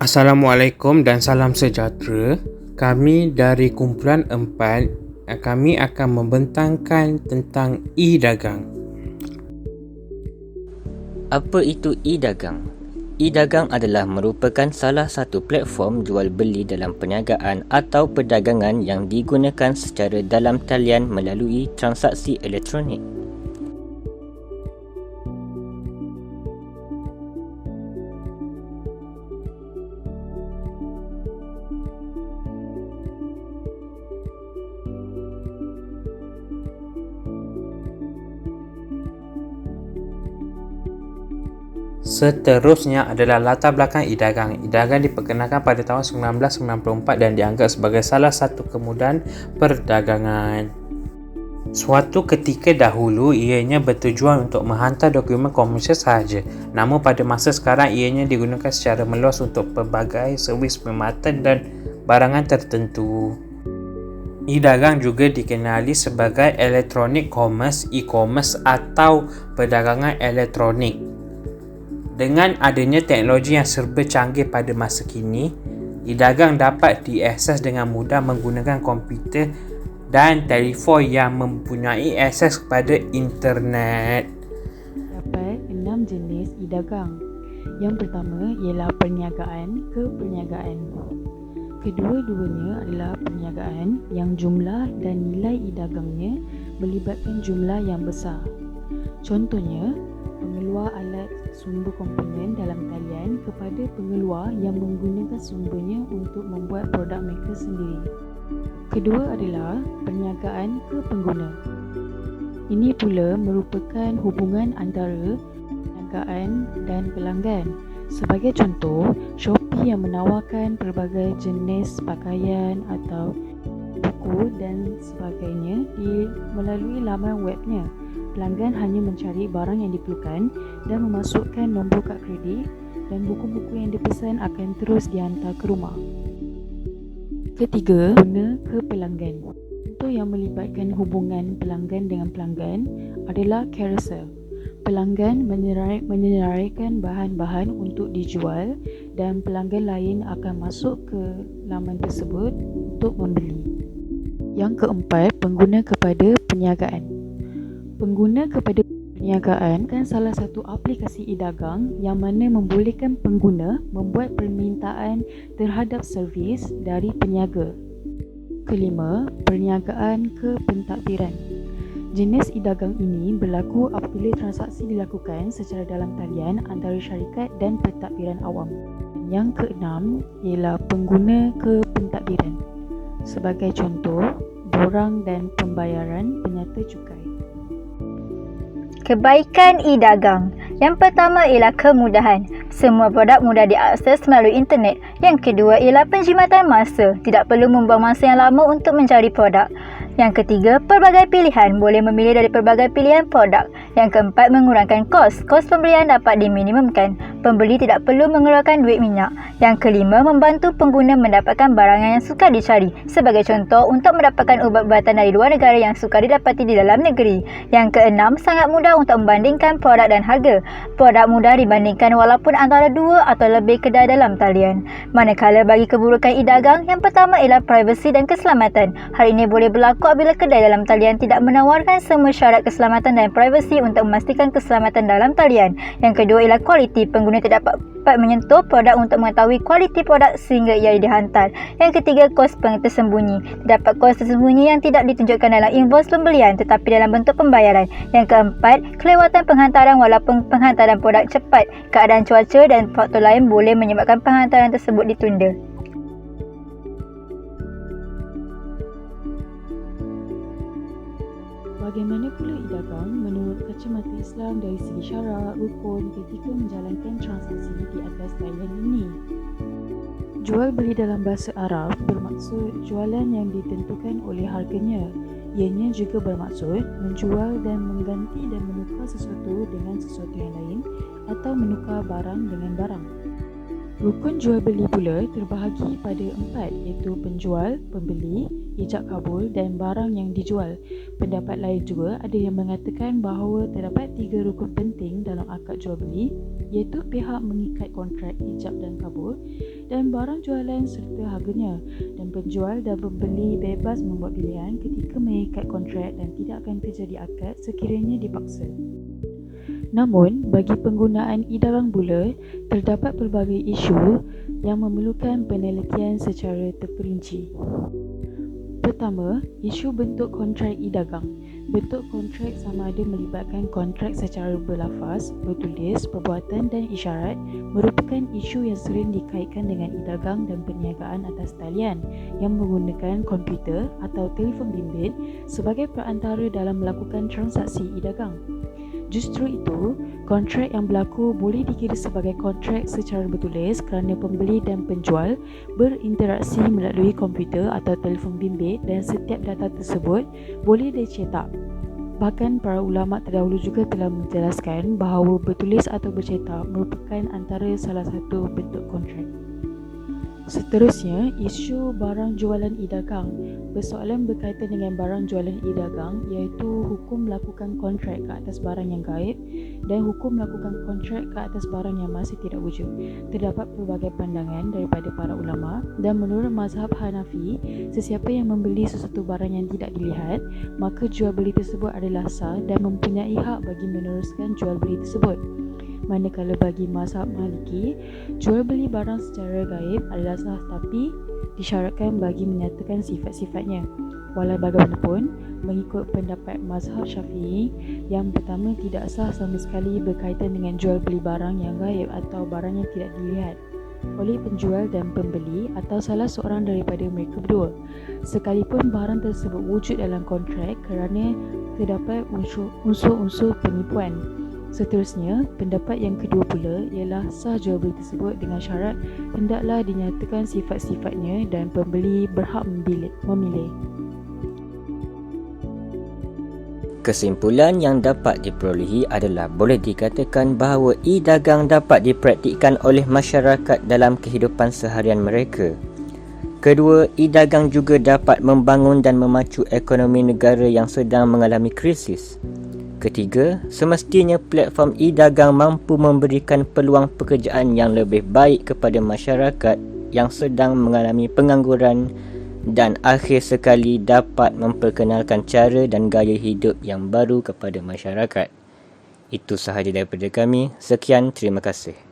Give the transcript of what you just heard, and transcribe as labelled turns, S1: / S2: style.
S1: Assalamualaikum dan salam sejahtera. Kami dari kumpulan 4, kami akan membentangkan tentang e-dagang.
S2: Apa itu e-dagang? E-dagang adalah merupakan salah satu platform jual beli dalam perniagaan atau perdagangan yang digunakan secara dalam talian melalui transaksi elektronik.
S1: Seterusnya adalah latar belakang e-dagang. E-dagang diperkenalkan pada tahun 1994 dan dianggap sebagai salah satu kemudahan perdagangan. Suatu ketika dahulu, ianya bertujuan untuk menghantar dokumen komersial sahaja. Namun pada masa sekarang, ianya digunakan secara meluas untuk pelbagai servis perkhidmatan dan barangan tertentu. E-dagang juga dikenali sebagai electronic commerce, e-commerce atau perdagangan elektronik. Dengan adanya teknologi yang serba canggih pada masa kini, e-dagang dapat diakses dengan mudah menggunakan komputer dan telefon yang mempunyai akses kepada internet.
S3: Terdapat 6 jenis e-dagang. Yang pertama ialah perniagaan ke perniagaan. Kedua-duanya adalah perniagaan yang jumlah dan nilai e-dagangnya melibatkan jumlah yang besar. Contohnya, pengeluar alat sumber komponen dalam talian kepada pengeluar yang menggunakan sumbernya untuk membuat produk mereka sendiri. Kedua adalah perniagaan ke pengguna. Ini pula merupakan hubungan antara perniagaan dan pelanggan. Sebagai contoh, Shopee yang menawarkan pelbagai jenis pakaian atau buku dan sebagainya melalui laman webnya. Pelanggan hanya mencari barang yang diperlukan dan memasukkan nombor kad kredit, dan buku-buku yang dipesan akan terus dihantar ke rumah. Ketiga, guna ke pelanggan. Contoh yang melibatkan hubungan pelanggan dengan pelanggan adalah carousel. Pelanggan menyeraikan bahan-bahan untuk dijual dan pelanggan lain akan masuk ke laman tersebut untuk membeli. Yang keempat, pengguna kepada perniagaan. Pengguna kepada perniagaan kan salah satu aplikasi e-dagang yang mana membolehkan pengguna membuat permintaan terhadap servis dari peniaga. Kelima, perniagaan ke pentadbiran. Jenis e-dagang ini berlaku apabila transaksi dilakukan secara dalam talian antara syarikat dan pentadbiran awam. Yang keenam ialah pengguna ke pentadbiran. Sebagai contoh, borang dan pembayaran penyata cukai.
S4: Kebaikan e-dagang. Yang pertama ialah kemudahan. Semua produk mudah diakses melalui internet. Yang kedua ialah penjimatan masa. Tidak perlu membuang masa yang lama untuk mencari produk. Yang ketiga, pelbagai pilihan. Boleh memilih dari pelbagai pilihan produk. Yang keempat, mengurangkan kos. Kos pembelian dapat diminimumkan. Pembeli tidak perlu mengeluarkan duit minyak. Yang kelima, membantu pengguna mendapatkan barangan yang sukar dicari. Sebagai contoh, untuk mendapatkan ubat-ubatan dari luar negara yang sukar didapati di dalam negeri. Yang keenam, sangat mudah untuk membandingkan produk dan harga. Produk mudah dibandingkan walaupun antara dua atau lebih kedai dalam talian. Manakala bagi keburukan e-dagang, yang pertama ialah privasi dan keselamatan. Hal ini boleh berlaku apabila kedai dalam talian tidak menawarkan semua syarat keselamatan dan privasi untuk memastikan keselamatan dalam talian. Yang kedua ialah kualiti. Pengguna tidak dapat menyentuh produk untuk mengetahui kualiti produk sehingga ia dihantar. Yang ketiga, kos tersembunyi. Terdapat kos tersembunyi yang tidak ditunjukkan dalam invoice pembelian tetapi dalam bentuk pembayaran. Yang keempat, kelewatan penghantaran. Walaupun penghantaran produk cepat, keadaan cuaca dan faktor lain boleh menyebabkan penghantaran tersebut ditunda.
S3: Bagaimana pula e-dagang menurut kacamata Islam dari segi syarak, rukun ketika menjalankan transaksi di atas talian ini? Jual beli dalam bahasa Arab bermaksud jualan yang ditentukan oleh harganya. Ianya juga bermaksud menjual dan mengganti dan menukar sesuatu dengan sesuatu yang lain atau menukar barang dengan barang. Rukun jual beli pula terbahagi pada 4, iaitu penjual, pembeli, ijab kabul dan barang yang dijual. Pendapat lain juga ada yang mengatakan bahawa terdapat 3 rukun penting dalam akad jual beli, iaitu pihak mengikat kontrak ijab dan kabul dan barang jualan serta harganya, dan penjual dan pembeli bebas membuat pilihan ketika mengikat kontrak dan tidak akan terjadi akad sekiranya dipaksa. Namun, bagi penggunaan e-dagang pula, terdapat pelbagai isu yang memerlukan penelitian secara terperinci. Pertama, isu bentuk kontrak e-dagang. Bentuk kontrak sama ada melibatkan kontrak secara berlafaz, bertulis, perbuatan dan isyarat merupakan isu yang sering dikaitkan dengan e-dagang dan perniagaan atas talian yang menggunakan komputer atau telefon bimbit sebagai perantara dalam melakukan transaksi e-dagang. Justru itu, kontrak yang berlaku boleh dikira sebagai kontrak secara bertulis kerana pembeli dan penjual berinteraksi melalui komputer atau telefon bimbit dan setiap data tersebut boleh dicetak. Bahkan para ulama terdahulu juga telah menjelaskan bahawa bertulis atau bercetak merupakan antara salah satu bentuk kontrak. Seterusnya, isu barang jualan e-dagang. Persoalan berkaitan dengan barang jualan e-dagang iaitu hukum melakukan kontrak ke atas barang yang gaib dan hukum melakukan kontrak ke atas barang yang masih tidak wujud. Terdapat pelbagai pandangan daripada para ulama dan menurut mazhab Hanafi, sesiapa yang membeli sesuatu barang yang tidak dilihat, maka jual beli tersebut adalah sah dan mempunyai hak bagi meneruskan jual beli tersebut. Manakala bagi mazhab Maliki, jual beli barang secara gaib adalah sah tapi disyaratkan bagi menyatakan sifat-sifatnya. Walau bagaimanapun, mengikut pendapat mazhab Syafi'i, yang pertama tidak sah sama sekali berkaitan dengan jual beli barang yang gaib atau barang yang tidak dilihat oleh penjual dan pembeli atau salah seorang daripada mereka berdua, sekalipun barang tersebut wujud dalam kontrak kerana terdapat unsur-unsur penipuan. Seterusnya, pendapat yang kedua pula ialah sah jual beli tersebut dengan syarat hendaklah dinyatakan sifat-sifatnya dan pembeli berhak memilih.
S2: Kesimpulan yang dapat diperolehi adalah boleh dikatakan bahawa e-dagang dapat dipraktikkan oleh masyarakat dalam kehidupan seharian mereka. Kedua, e-dagang juga dapat membangun dan memacu ekonomi negara yang sedang mengalami krisis. Ketiga, semestinya platform e-dagang mampu memberikan peluang pekerjaan yang lebih baik kepada masyarakat yang sedang mengalami pengangguran dan akhir sekali dapat memperkenalkan cara dan gaya hidup yang baru kepada masyarakat. Itu sahaja daripada kami. Sekian, terima kasih.